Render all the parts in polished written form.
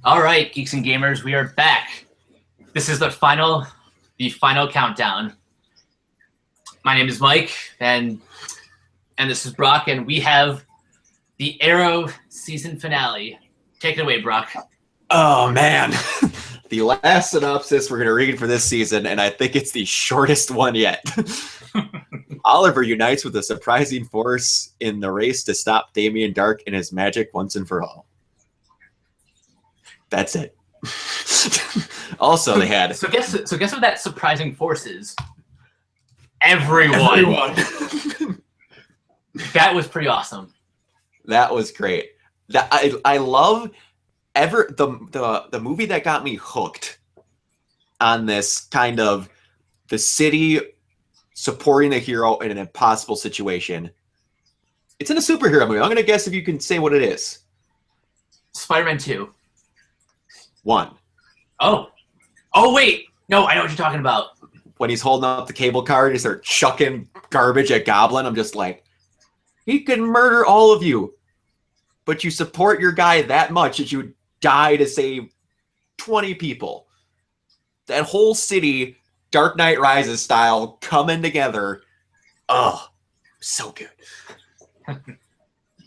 All right, geeks and gamers, we are back. This is the final countdown. My name is Mike, and this is Brock, and we have the Arrow season finale. Take it away, Brock. Oh man, the last synopsis we're gonna read for this season, and I think it's the shortest one yet. Oliver unites with a surprising force in the race to stop Damien Dark and his magic once and for all. That's it. Also, they had guess what that surprising force is? Everyone. That was pretty awesome. That was great. I love the movie that got me hooked on this kind of the city supporting the hero in an impossible situation. It's in a superhero movie. I'm gonna guess if you can say what it is. Spider-Man 2. 1. Oh, wait. No, I know what you're talking about. When he's holding up the cable car and he starts chucking garbage at Goblin, I'm just like, he can murder all of you, but you support your guy that much that you would die to save 20 people. That whole city, Dark Knight Rises style, coming together. Oh, so good.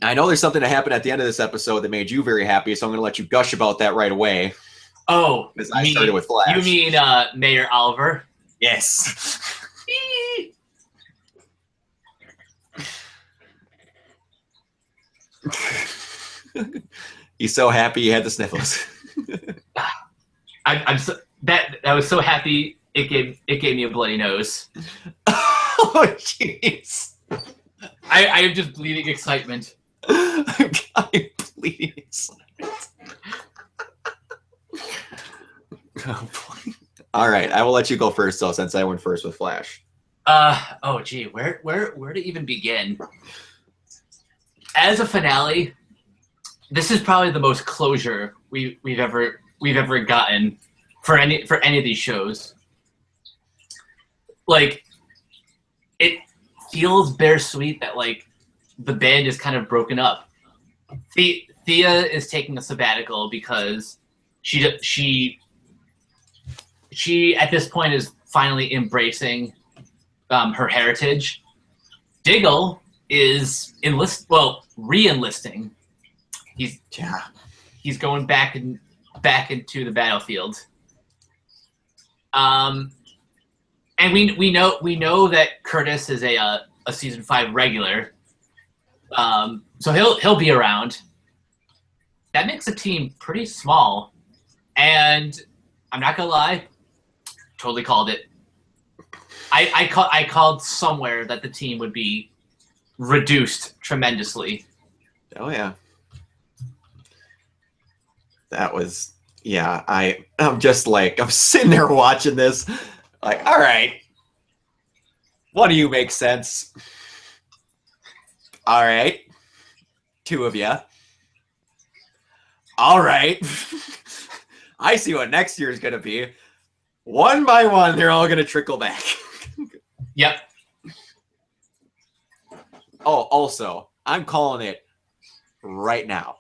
I know there's something that happened at the end of this episode that made you very happy, so I'm going to let you gush about that right away. Oh, because I started with Flash. You mean Mayor Oliver? Yes. He's so happy he had the sniffles. I was so happy it gave me a bloody nose. Oh jeez. I am just bleeding excitement. I'm bleeding excitement. Oh boy. All right, I will let you go first, though, since I went first with Flash. Oh gee, where to even begin? As a finale, this is probably the most closure we've ever gotten for any of these shows. Like, it feels bittersweet that like the band is kind of broken up. Thea is taking a sabbatical because she at this point is finally embracing her heritage. Diggle is re-enlisting. He's going back into the battlefield. And we know that Curtis is a season 5 regular. So he'll be around. That makes the team pretty small, and I'm not gonna lie, totally called it. I called somewhere that the team would be reduced tremendously. Oh yeah, that was I'm just like, I'm sitting there watching this, like, all right, one of you makes sense. All right, 2 of you. All right. I see what next year is going to be. One by one, they're all going to trickle back. Yep. Oh, also, I'm calling it right now.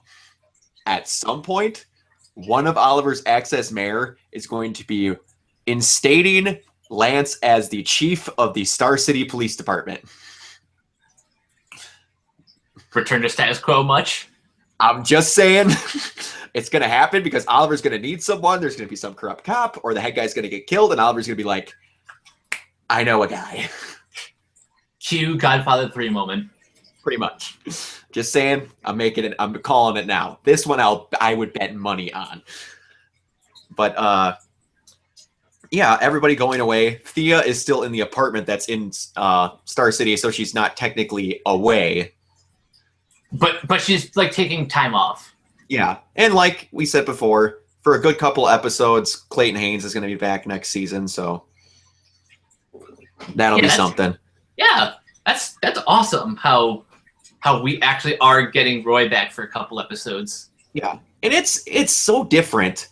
At some point, one of Oliver's Access Mayor is going to be instating Lance as the chief of the Star City Police Department. Return to status quo much? I'm just saying it's going to happen because Oliver's going to need someone. There's going to be some corrupt cop, or the head guy's going to get killed, and Oliver's going to be like, I know a guy. Cue Godfather 3 moment. Pretty much. Just saying, I'm making it. I'm calling it now. This one I would bet money on. But yeah, everybody going away. Thea is still in the apartment that's in Star City, so she's not technically away. But she's like taking time off. Yeah, and like we said before, for a good couple episodes, Clayton Haynes is going to be back next season, so that'll be something. Yeah, that's awesome. How we actually are getting Roy back for a couple episodes. Yeah, and it's so different.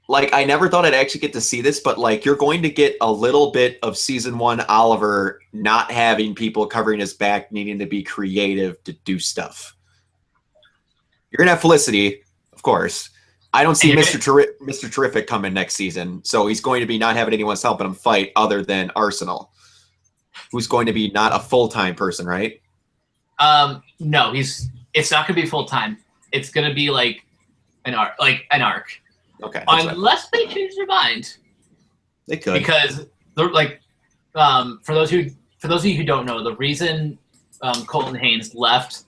Like, I never thought I'd actually get to see this, but like, you're going to get a little bit of season 1 Oliver not having people covering his back, needing to be creative to do stuff. You're gonna have Felicity, of course, I don't see Mr. Terrific coming next season, so he's going to be not having anyone else helping him fight other than Arsenal, who's going to be not a full-time person, right? No, it's not going to be full-time. It's going to be like an arc. Okay. Unless they change their mind. They could. Because for those of you who don't know, the reason Colton Haynes left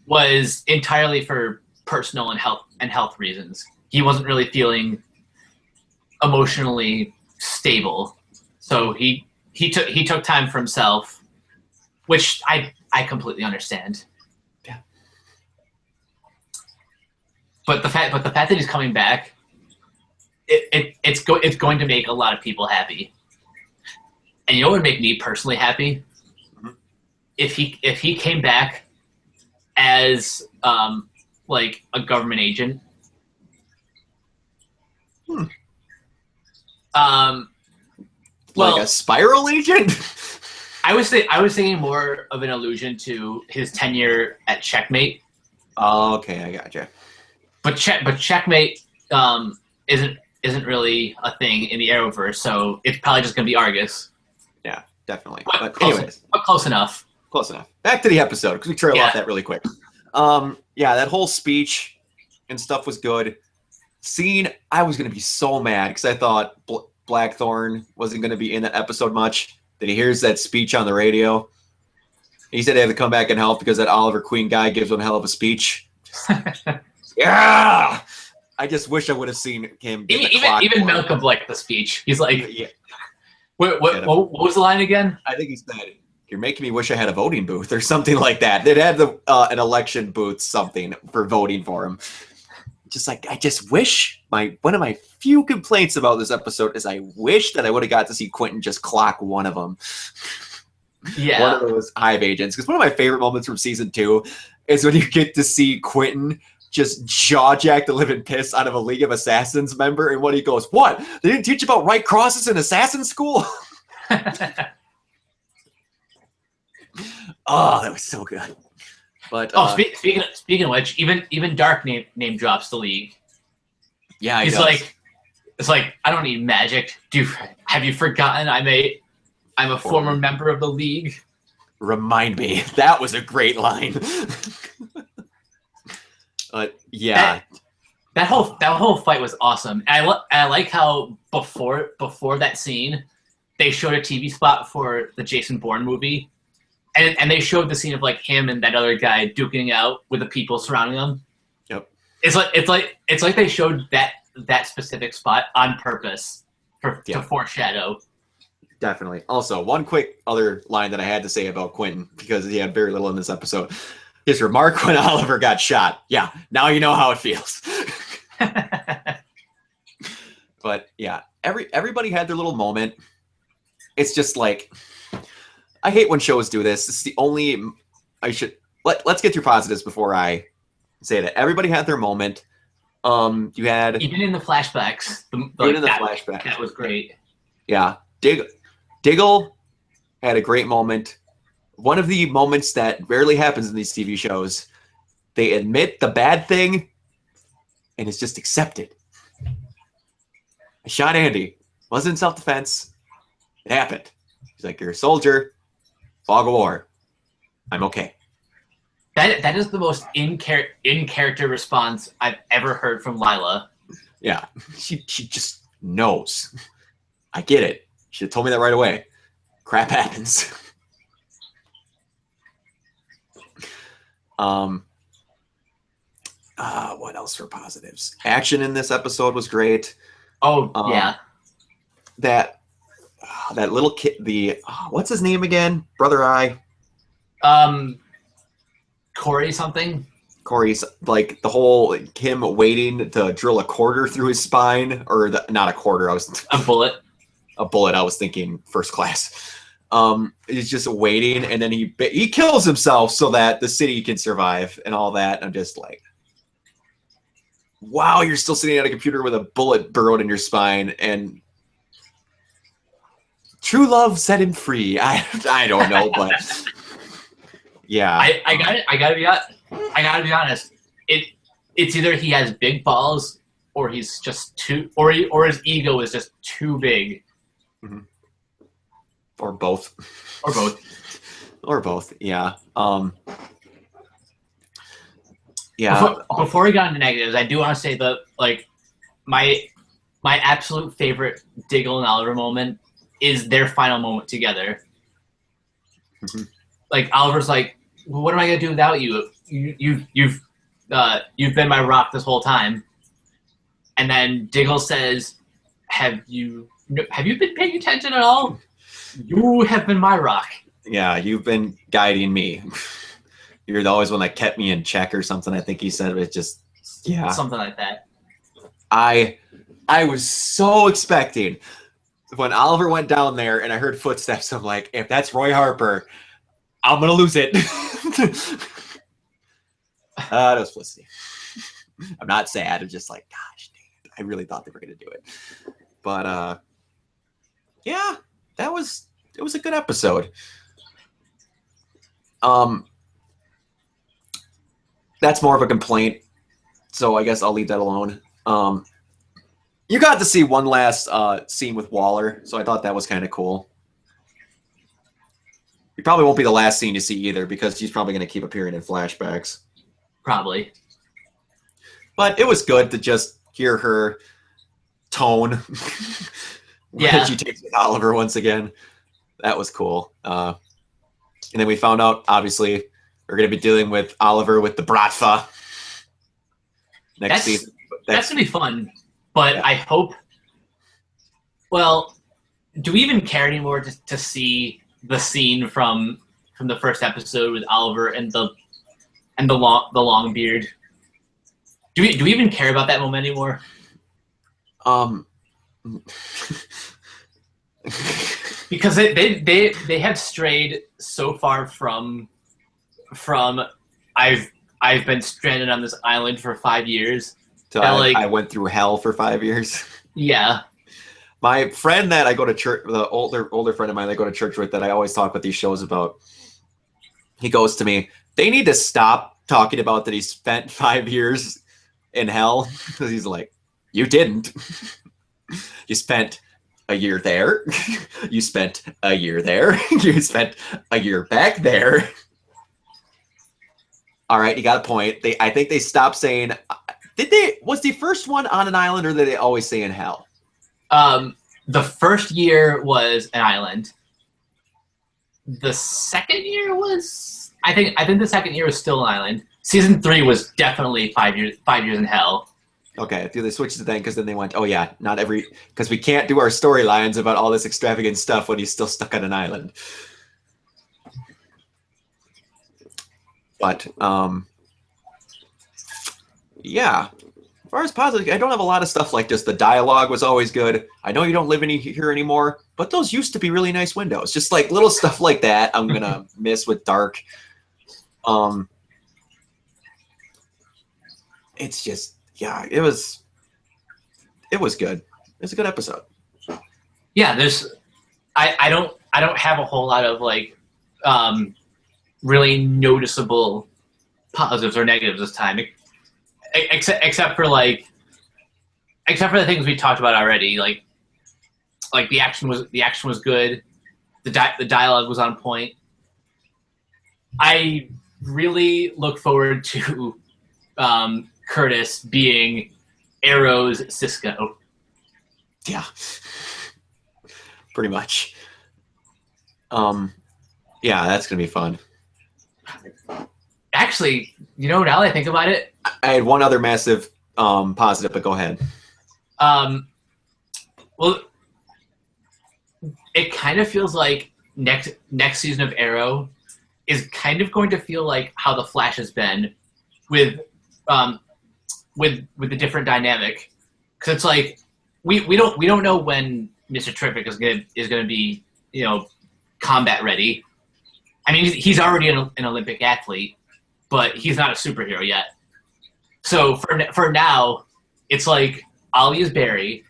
was entirely for personal and health reasons. He wasn't really feeling emotionally stable, so he took time for himself, which I completely understand. Yeah. But the fact that he's coming back, it's going to make a lot of people happy. And you know what would make me personally happy? Mm-hmm. If he came back as like a government agent. Like a spiral agent? I was thinking more of an allusion to his tenure at Checkmate. Oh, okay, I gotcha. But Checkmate isn't really a thing in the Arrowverse, so it's probably just going to be Argus. Yeah, definitely. But close enough. Close enough. Back to the episode, because we trailed off that really quick. Yeah, that whole speech and stuff was good. Scene, I was going to be so mad, because I thought Blackthorn wasn't going to be in that episode much. Then he hears that speech on the radio. He said they had to come back and help because that Oliver Queen guy gives him a hell of a speech. Yeah! I just wish I would have seen him get the clock. Even Malcolm liked the speech. He's like, yeah. What was the line again? I think he said, "You're making me wish I had a voting booth," or something like that. They'd have an election booth, something for voting for him. Just like, I just wish one of my few complaints about this episode is I wish that I would have got to see Quentin just clock one of them. Yeah. One of those Hive agents. Because one of my favorite moments from season 2 is when you get to see Quentin just jaw-jack the living piss out of a League of Assassins member, and when he goes, "What? They didn't teach about right crosses in assassin school?" Oh, that was so good. But speaking of which, even Dark name drops the League. Yeah, he's like, it's like, I don't need magic. Have you forgotten I'm a former member of the League? Remind me. That was a great line. Yeah, that whole fight was awesome. And I like how before that scene, they showed a TV spot for the Jason Bourne movie, and they showed the scene of like him and that other guy duking out with the people surrounding them. Yep. It's like they showed that specific spot on purpose to foreshadow. Definitely. Also, one quick other line that I had to say about Quentin, because he had very little in this episode. His remark when Oliver got shot. Yeah, now you know how it feels. But yeah, everybody had their little moment. It's just like, I hate when shows do this. This is the only let's get through positives before I say that. Everybody had their moment. You had even in the flashbacks. Flashbacks. That was great. Yeah, Diggle had a great moment. One of the moments that rarely happens in these TV shows. They admit the bad thing, and it's just accepted. I shot Andy. Wasn't in self-defense. It happened. He's like, "You're a soldier. Fog of war. I'm okay." That is the most in character response I've ever heard from Lila. Yeah, she just knows. I get it. She told me that right away. Crap happens. What else for positives? Action in this episode was great. Oh, yeah. That little kid, what's his name again? Brother Eye. Corey something. Corey's like the whole him waiting to drill a quarter through his spine, or not a quarter. A bullet. A bullet. I was thinking first class. He's just waiting, and then he kills himself so that the city can survive and all that. I'm just like, wow, you're still sitting at a computer with a bullet burrowed in your spine, and true love set him free. I don't know, but yeah, I gotta be honest. It's either he has big balls or he's just too, or his ego is just too big, or both, or both. or both. Yeah. Yeah. Before we got into negatives, I do want to say that like my absolute favorite Diggle and Oliver moment is their final moment together. Like Oliver's like, well, "What am I gonna do without you? You've been my rock this whole time." And then Diggle says, "Have you been paying attention at all? You have been my rock." Yeah, you've been guiding me. You're always one that kept me in check or something. I think he said it. Just something like that. I was so expecting when Oliver went down there and I heard footsteps. I'm like, if that's Roy Harper, I'm gonna lose it. That was Felicity. I'm not sad. I'm just like, gosh, dang, I really thought they were gonna do it. But yeah, it was a good episode. That's more of a complaint, so I guess I'll leave that alone. You got to see one last scene with Waller, so I thought that was kind of cool. It probably won't be the last scene you see either, because she's probably going to keep appearing in flashbacks. Probably. But it was good to just hear her tone when she takes with Oliver once again. That was cool. And then we found out, obviously, we're going to be dealing with Oliver with the Bratva next season. That's going to be fun. But yeah. I hope... Well, do we even care anymore to see the scene from the first episode with Oliver and the long beard? Do we even care about that moment anymore? Because they have strayed so far from I've been stranded on this island for 5 years. So I went through hell for 5 years. Yeah. My friend that I go to church, the older friend of mine that I go to church with, that I always talk about these shows about, he goes to me, they need to stop talking about that he spent 5 years in hell. Because he's like, you didn't. You spent a year there. You spent a year there. You spent a year back there. All right, you got a point. I think they stopped saying... Was the first one on an island, or did they always say in hell? The first year was an island. The second year was... I think the second year was still an island. Season 3 was definitely 5 years in hell. Okay, they switched it then, because then they went, oh yeah, not every... Because we can't do our storylines about all this extravagant stuff when he's still stuck on an island. But, yeah. As far as positive, I don't have a lot of stuff like this. The dialogue was always good. I know you don't live here anymore, but those used to be really nice windows. Just like little stuff like that I'm going to miss with Dark. It's just, yeah, it was good. It's a good episode. Yeah, I don't have a whole lot of like really noticeable positives or negatives this time, except for the things we talked about already. Like the action was good, the dialogue was on point. I really look forward to Curtis being Arrow's Cisco. Yeah, pretty much. Yeah, that's gonna be fun. Actually, now that I think about it, I had one other massive positive, but go ahead. Well, it kind of feels like next season of Arrow is kind of going to feel like how the Flash has been with the different dynamic, because it's like we don't know when Mr. Terrific is gonna be combat ready. I mean, he's already an Olympic athlete, but he's not a superhero yet. So for now, it's like Ollie is Barry,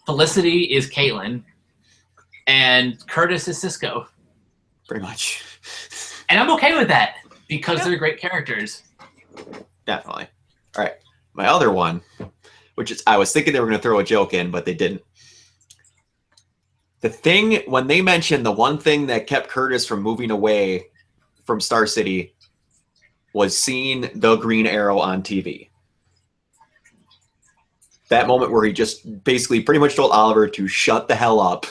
Felicity is Caitlin, and Curtis is Cisco. Pretty much. And I'm okay with that, because they're great characters. Definitely. All right. My other one which is I was thinking they were going to throw a joke in, but they didn't. The thing, when they mentioned the one thing that kept Curtis from moving away from Star City was seeing the Green Arrow on TV. That moment where he just basically pretty much told Oliver to shut the hell up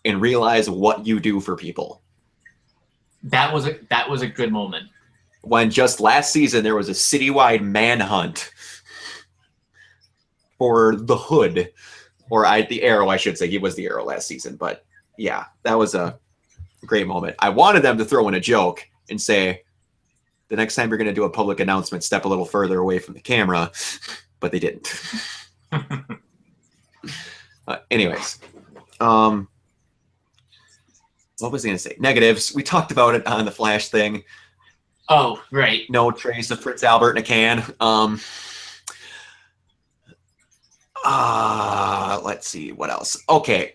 and realize what you do for people. That was a good moment. When just last season there was a citywide manhunt for the Hood, or the Arrow, I should say. He was the Arrow last season, but yeah, that was a great moment. I wanted them to throw in a joke and say, the next time you're going to do a public announcement, step a little further away from the camera, but they didn't. Anyways, what was I going to say? Negatives. We talked about it on the Flash thing. Oh, right. No trace of Prince Albert in a can. Let's see what else. Okay.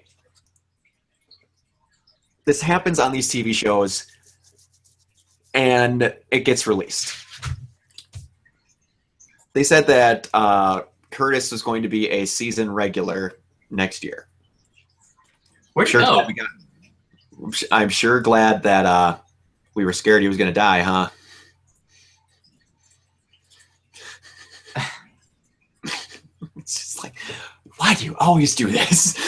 This happens on these TV shows and it gets released. They said that Curtis was going to be a season regular next year. Where'd he go? I'm sure glad that we were scared he was going to die, huh? It's just like, why do you always do this?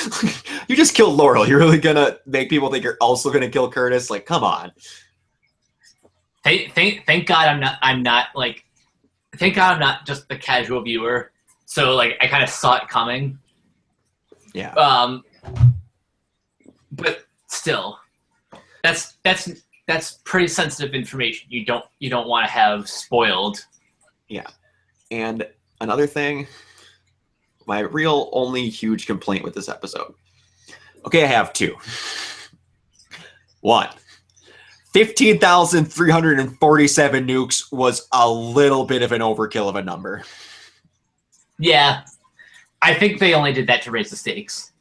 You just killed Laurel. You're really going to make people think you're also going to kill Curtis? Like, come on. Thank God I'm not like, thank God I'm not just the casual viewer. So like I kind of saw it coming. Yeah. But still, that's pretty sensitive information. You don't want to have spoiled. Yeah. And another thing, my real only huge complaint with this episode. Okay, I have two. One, 15,347 nukes was a little bit of an overkill of a number. Yeah. I think they only did that to raise the stakes.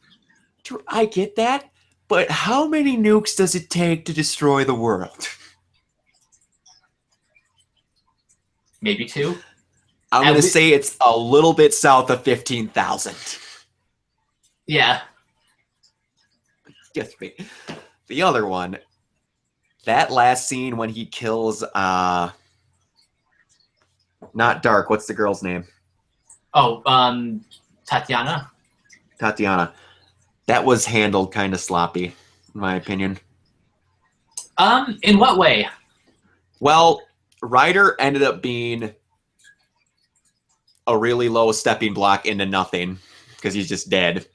I get that, but how many nukes does it take to destroy the world? Maybe two. I'm going to say it's a little bit south of 15,000. Yeah. Just me. The other one, that last scene when he kills, not Dark, what's the girl's name? Oh, Tatiana. Tatiana. That was handled kind of sloppy, in my opinion. In what way? Well, Ryder ended up being a really low stepping block into nothing because he's just dead.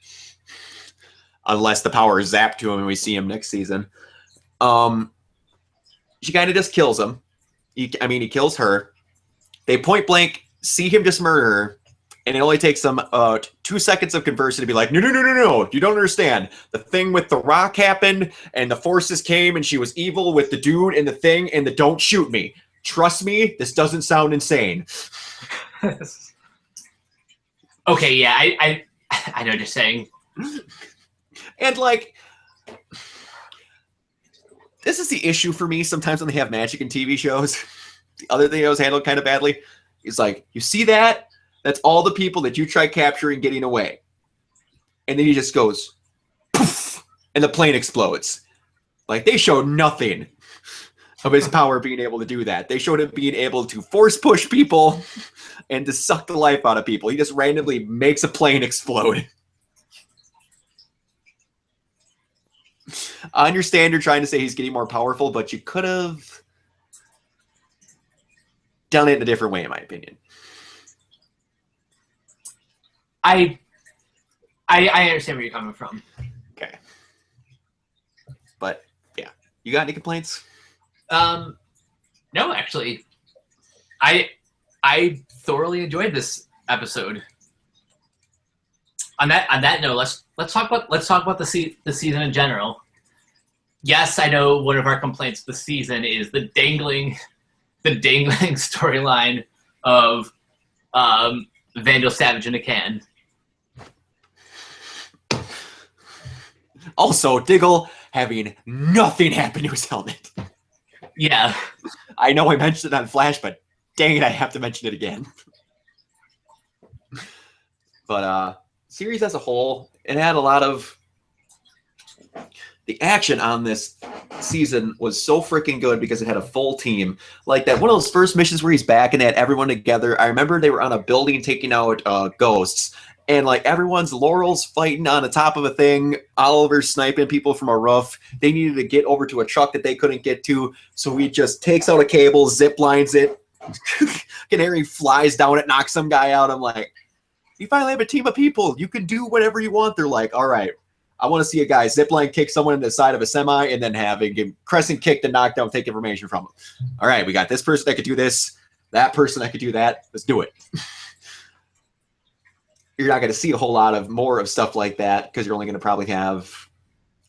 Unless the power is zapped to him and we see him next season. She kind of just kills him. He kills her. They point blank see him just murder her. And it only takes them 2 seconds of conversing to be like, no, you don't understand. The thing with the rock happened, and the forces came, and she was evil with the dude and the thing, and the don't shoot me. Trust me, this doesn't sound insane. Okay, yeah, I know what you're saying. And, like, this is the issue for me sometimes when they have magic in TV shows. The other thing that was handled kind of badly is, like, you see that? That's all the people that you try capturing getting away. And then he just goes, poof, and the plane explodes. Like, they show nothing of his power being able to do that. They showed him being able to force push people and to suck the life out of people. He just randomly makes a plane explode. I understand you're trying to say he's getting more powerful, but you could have done it in a different way, in my opinion. I understand where you're coming from. Okay. But, yeah. You got any complaints? No, actually. I thoroughly enjoyed this episode. On that note, let's talk about the season in general. Yes, I know one of our complaints this season is the dangling storyline of Vandal Savage in a can. Also, Diggle having nothing happen to his helmet. Yeah. I know I mentioned it on Flash, but dang it, I have to mention it again. But series as a whole, it had a lot of the action on this season was so freaking good because it had a full team. Like that one of those first missions where he's back and they had everyone together. I remember they were on a building taking out ghosts, and like everyone's Laurel's fighting on the top of a thing. Oliver's sniping people from a roof. They needed to get over to a truck that they couldn't get to, so he just takes out a cable, zip lines it. Canary flies down it, knocks some guy out. I'm like, you finally have a team of people. You can do whatever you want. They're like, all right, I want to see a guy zipline kick someone in the side of a semi and then have him crescent kick to knock down, take information from him. All right, we got this person that could do this, that person that could do that. Let's do it. You're not going to see a whole lot of more of stuff like that because you're only going to probably have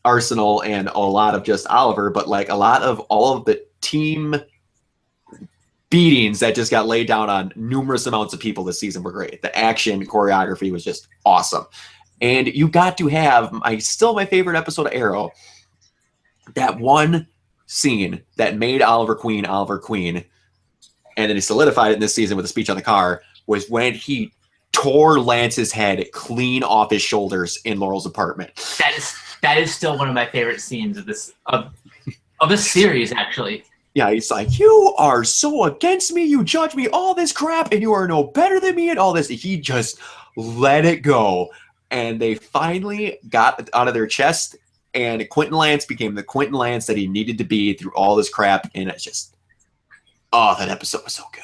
Arsenal and a lot of just Oliver, but like a lot of all of the team beatings that just got laid down on numerous amounts of people this season were great. The action choreography was just awesome. And you got to have still my favorite episode of Arrow, that one scene that made Oliver Queen, and then he solidified it in this season with a speech on the car, was when he tore Lance's head clean off his shoulders in Laurel's apartment. That is still one of my favorite scenes of this series, actually. Yeah, he's like, you are so against me, you judge me all this crap, and you are no better than me and all this. He just let it go. And they finally got out of their chest, and Quentin Lance became the Quentin Lance that he needed to be through all this crap. And it's just, oh, that episode was so good.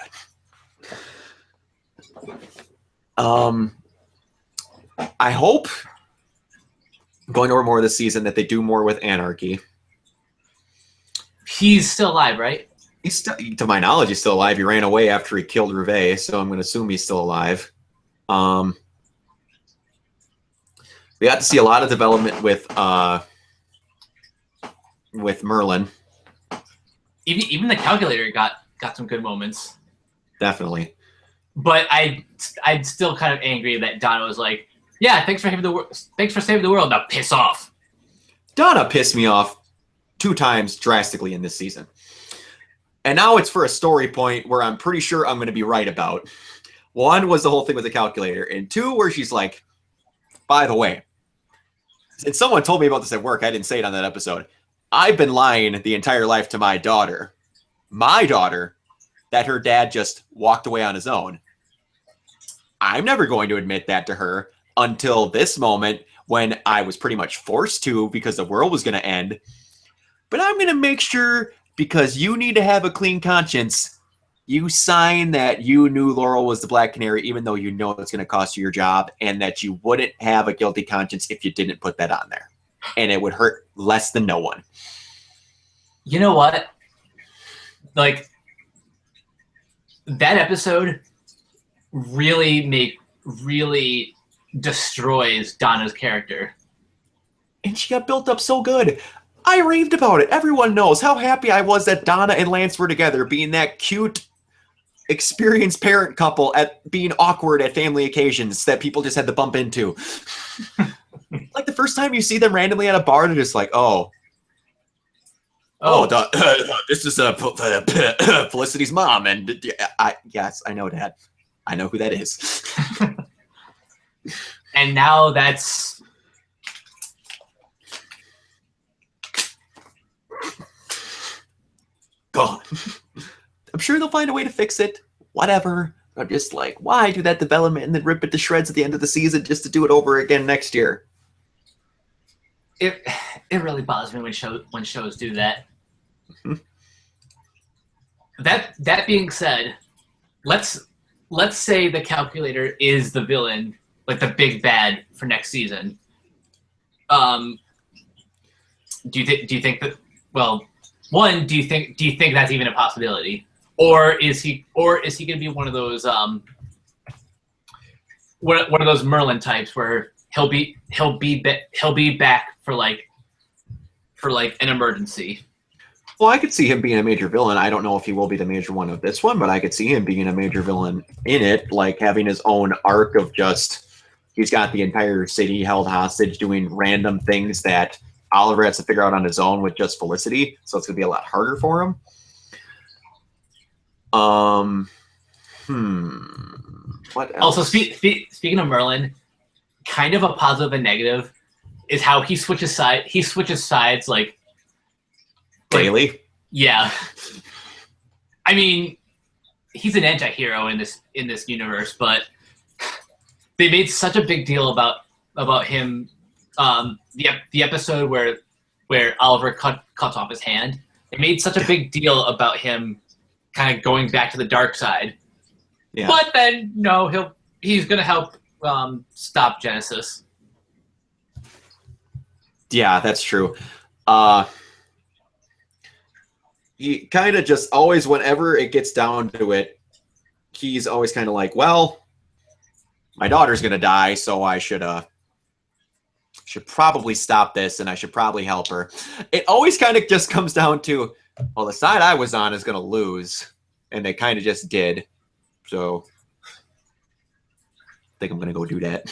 I hope, going over more of this season, that they do more with Anarchy. He's still alive, right? He's still, to my knowledge, he's still alive. He ran away after he killed Rouvet, so I'm going to assume he's still alive. We got to see a lot of development with Merlin. Even the calculator got some good moments. Definitely. But I'd still kind of angry that Donna was like, "Yeah, thanks for saving the world. Now piss off." Donna pissed me off 2 times drastically in this season. And now it's for a story point where I'm pretty sure I'm going to be right about. 1 was the whole thing with the calculator, and 2 where she's like, by the way, and someone told me about this at work, I didn't say it on that episode, I've been lying the entire life to my daughter, that her dad just walked away on his own. I'm never going to admit that to her until this moment when I was pretty much forced to because the world was going to end. But I'm going to make sure, because you need to have a clean conscience, you sign that you knew Laurel was the Black Canary, even though you know it's going to cost you your job, and that you wouldn't have a guilty conscience if you didn't put that on there. And it would hurt less than no one. You know what? Like, that episode really destroys Donna's character. And she got built up so good. I raved about it. Everyone knows how happy I was that Donna and Lance were together, being that cute, experienced parent couple at being awkward at family occasions that people just had to bump into. Like the first time you see them randomly at a bar, they're just like, this is Felicity's mom, and yes, I know that. I know who that is. And now that's gone. I'm sure they'll find a way to fix it. Whatever. I'm just like, why do that development and then rip it to shreds at the end of the season just to do it over again next year? It really bothers me when shows do that. Mm-hmm. That being said, let's say the calculator is the villain, like the big bad for next season. Do you think that? Well, one, do you think that's even a possibility, or is he going to be one of those Merlin types where he'll be back for an emergency? Well, I could see him being a major villain. I don't know if he will be the major one of this one, but I could see him being a major villain in it, like having his own arc of just, he's got the entire city held hostage doing random things that Oliver has to figure out on his own with just Felicity, so it's going to be a lot harder for him. What else? Also, speaking of Merlin, kind of a positive and negative is how he switches sides like daily. Yeah. I mean, he's an anti-hero in this universe, but they made such a big deal about him. The episode where Oliver cuts off his hand. They made such a big deal about him kind of going back to the dark side. Yeah. But then no, he's gonna help stop Genesis. Yeah, that's true. He kind of just always, whenever it gets down to it, he's always kind of like, well, my daughter's gonna die, so I should probably stop this, and I should probably help her. It always kind of just comes down to, well, the side I was on is gonna lose, and they kind of just did. So I think I'm gonna go do that.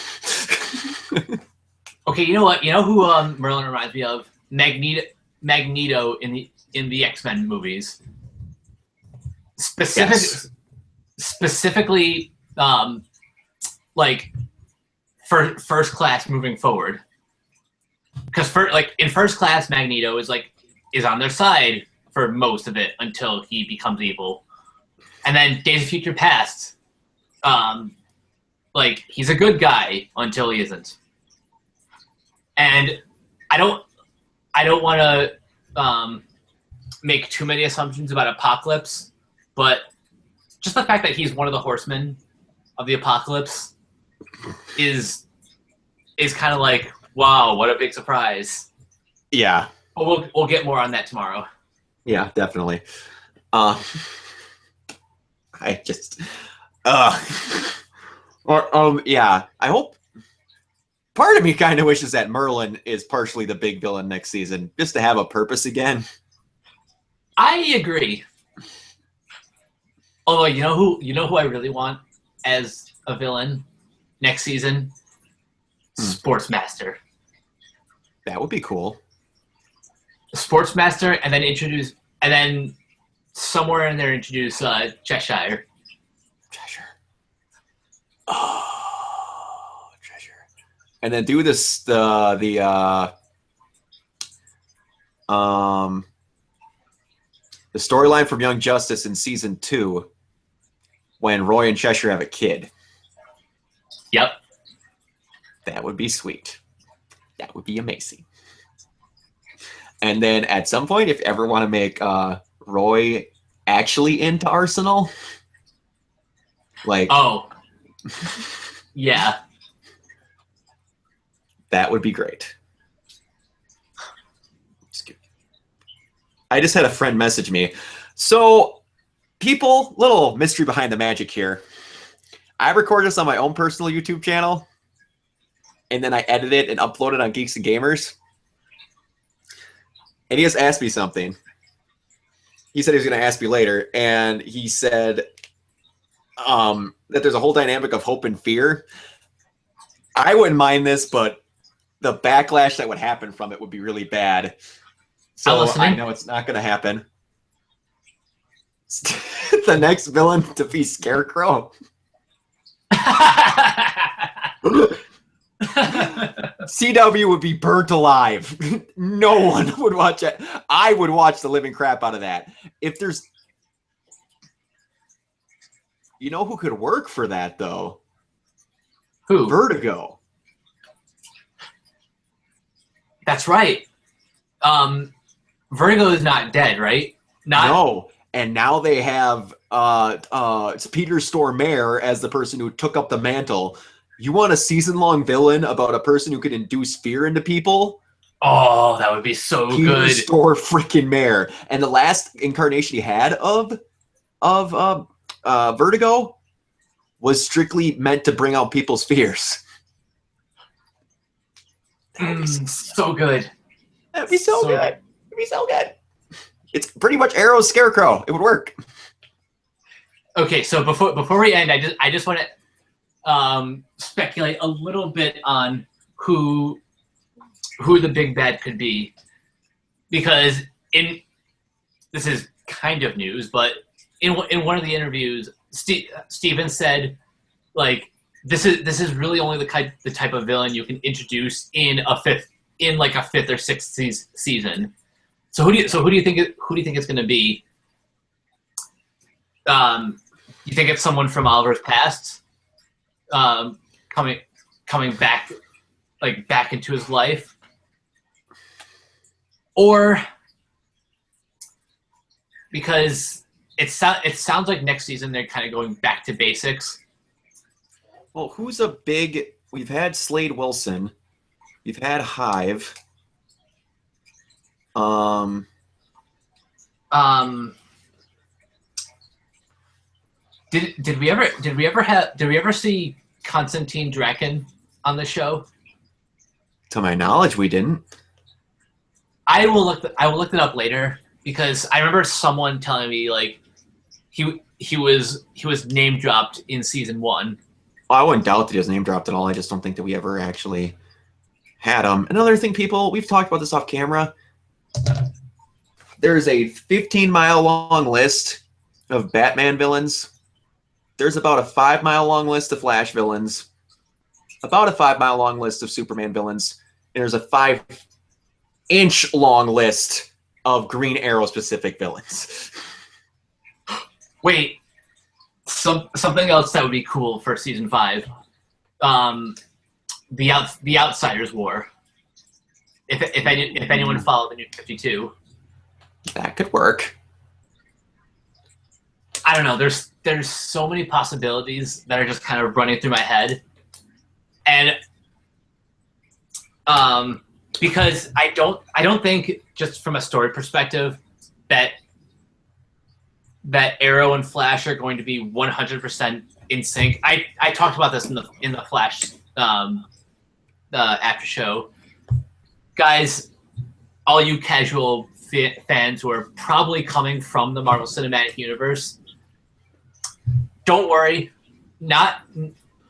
Okay, you know what? You know who Merlin reminds me of? Magneto in the X-Men movies. Specifically, like first class moving forward. Because in first class, Magneto is on their side for most of it until he becomes evil, and then Days of Future Past, he's a good guy until he isn't. And I don't want to make too many assumptions about Apocalypse, but just the fact that he's one of the horsemen of the Apocalypse is kind of like, wow, what a big surprise. Yeah. But we'll get more on that tomorrow. Yeah, definitely. I just yeah, I hope. Part of me kind of wishes that Merlin is partially the big villain next season, just to have a purpose again. I agree. Although you know who I really want as a villain next season? Sportsmaster. That would be cool. Sportsmaster, and then somewhere in there introduce Cheshire. Cheshire. Oh, Cheshire. And then do this the storyline from Young Justice in season 2 when Roy and Cheshire have a kid. Yep. That would be sweet. That would be amazing. And then at some point, if you ever want to make Roy actually into Arsenal, oh, yeah, that would be great. I just had a friend message me. So, people, little mystery behind the magic here. I record this on my own personal YouTube channel, and then I edit it and upload it on Geeks and Gamers. And he just asked me something. He said he was going to ask me later, and he said that there's a whole dynamic of hope and fear. I wouldn't mind this, but the backlash that would happen from it would be really bad. So I know it's not going to happen. The next villain to be Scarecrow. CW would be burnt alive. No one would watch it. I would watch the living crap out of that. If there's... You know who could work for that, though? Who? Vertigo. That's right. Vertigo is not dead, right? No. And now they have it's Peter Stormare as the person who took up the mantle. You want a season-long villain about a person who could induce fear into people? Oh, that would be so Peter good. Stormare freaking Mare. And the last incarnation he had of Vertigo was strictly meant to bring out people's fears. So good. That'd be so good. It'd be so good. It's pretty much Arrow's Scarecrow. It would work. Okay, so before we end, I just want to speculate a little bit on who the big bad could be, because this is kind of news, but in one of the interviews, Steven said this is really only the type of villain you can introduce in a fifth or sixth season. So who do you think it's going to be? You think it's someone from Oliver's past, coming back, like back into his life, or because it sounds like next season they're kind of going back to basics. Well, who's we've had Slade Wilson, we've had Hive. Did we ever see Konstantin Draken on the show? To my knowledge, we didn't. I will look it up later because I remember someone telling me like he was name dropped in season 1. I wouldn't doubt that he was name dropped at all. I just don't think that we ever actually had him. Another thing, people, we've talked about this off camera. There's a 15-mile long list of Batman villains. There's about a 5-mile long list of Flash villains, about a 5-mile long list of Superman villains, and there's a 5-inch long list of Green Arrow specific villains. Wait, something else that would be cool for season 5, the Outsiders War. If anyone followed the New 52, that could work. I don't know. There's so many possibilities that are just kind of running through my head, and because I don't think, just from a story perspective, that Arrow and Flash are going to be 100% in sync. I talked about this in the Flash after show. Guys, all you casual fans who are probably coming from the Marvel Cinematic Universe, don't worry. Not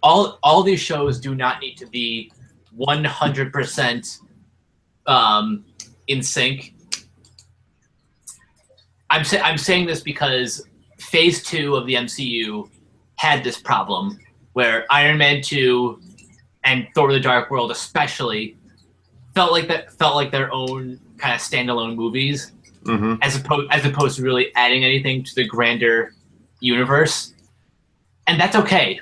all these shows do not need to be 100% in sync. I'm saying this because Phase 2 of the MCU had this problem where Iron Man 2 and Thor: The Dark World especially felt like their own kind of standalone movies, Mm-hmm. as opposed to really adding anything to the grander universe. And that's okay.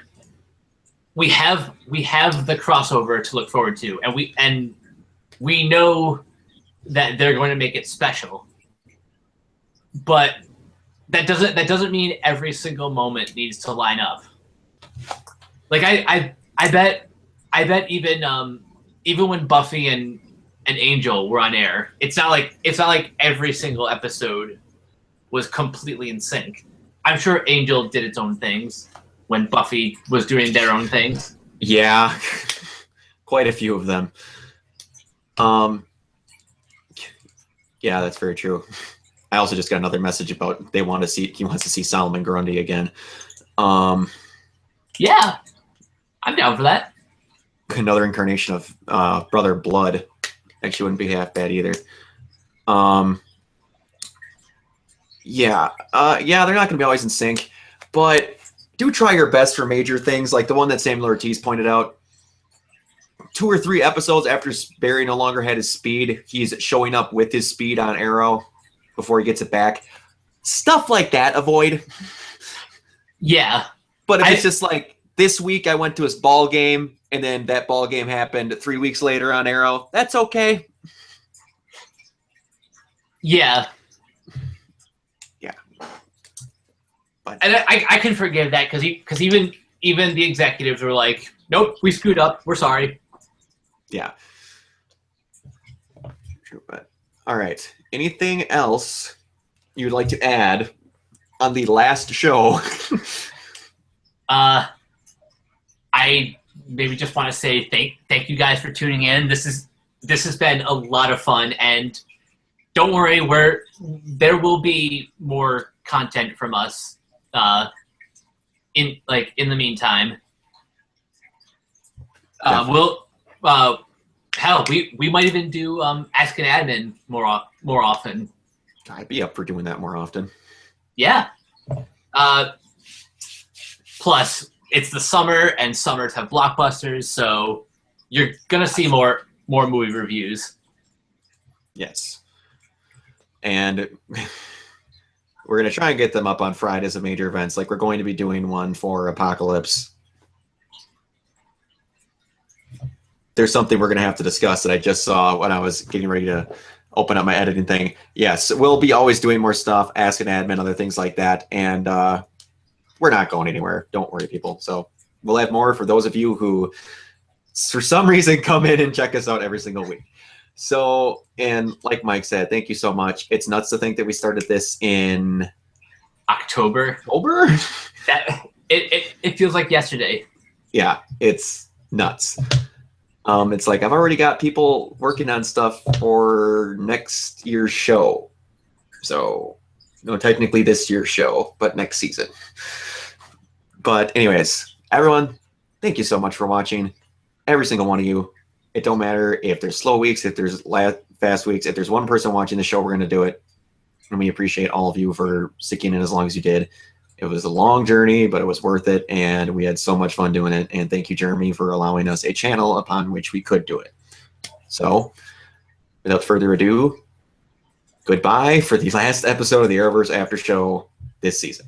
We have the crossover to look forward to, and we know that they're going to make it special. But that doesn't mean every single moment needs to line up. Like I bet even when Buffy and Angel were on air, it's not like every single episode was completely in sync. I'm sure Angel did its own things when Buffy was doing their own things. Yeah, quite a few of them. Yeah, that's very true. I also just got another message about he wants to see Solomon Grundy again. Yeah, I'm down for that. Another incarnation of Brother Blood. Actually wouldn't be half bad either. Yeah, they're not going to be always in sync, but do try your best for major things, like the one that Samuel Ortiz pointed out. 2 or 3 episodes after Barry no longer had his speed, he's showing up with his speed on Arrow before he gets it back. Stuff like that, avoid. Yeah. But if it's just like, this week I went to his ball game, and then that ball game happened 3 weeks later on Arrow, that's okay. Yeah. Yeah. But And I can forgive that because even the executives were like, nope, we screwed up. We're sorry. yeah. True, but all right. Anything else you'd like to add on the last show? I maybe just want to say thank you guys for tuning in. This has been a lot of fun, and don't worry, there will be more content from us in the meantime. We might even do Ask an Admin more often. I'd be up for doing that more often. Yeah. Plus, it's the summer, and summers have blockbusters, so you're gonna see more movie reviews. Yes. And we're going to try and get them up on Fridays of major events. Like we're going to be doing one for Apocalypse. There's something we're going to have to discuss that I just saw when I was getting ready to open up my editing thing. Yes, we'll be always doing more stuff, Ask an Admin, other things like that. And we're not going anywhere. Don't worry, people. So we'll have more for those of you who, for some reason, come in and check us out every single week. So, and like Mike said, thank you so much. It's nuts to think that we started this in October. That it feels like yesterday. Yeah, it's nuts. It's like I've already got people working on stuff for next year's show. So, no, technically this year's show, but next season. But anyways, everyone, thank you so much for watching. Every single one of you. It don't matter if there's slow weeks, if there's fast weeks. If there's one person watching the show, we're going to do it. And we appreciate all of you for sticking in as long as you did. It was a long journey, but it was worth it. And we had so much fun doing it. And thank you, Jeremy, for allowing us a channel upon which we could do it. So without further ado, goodbye for the last episode of the Arrowverse After Show this season.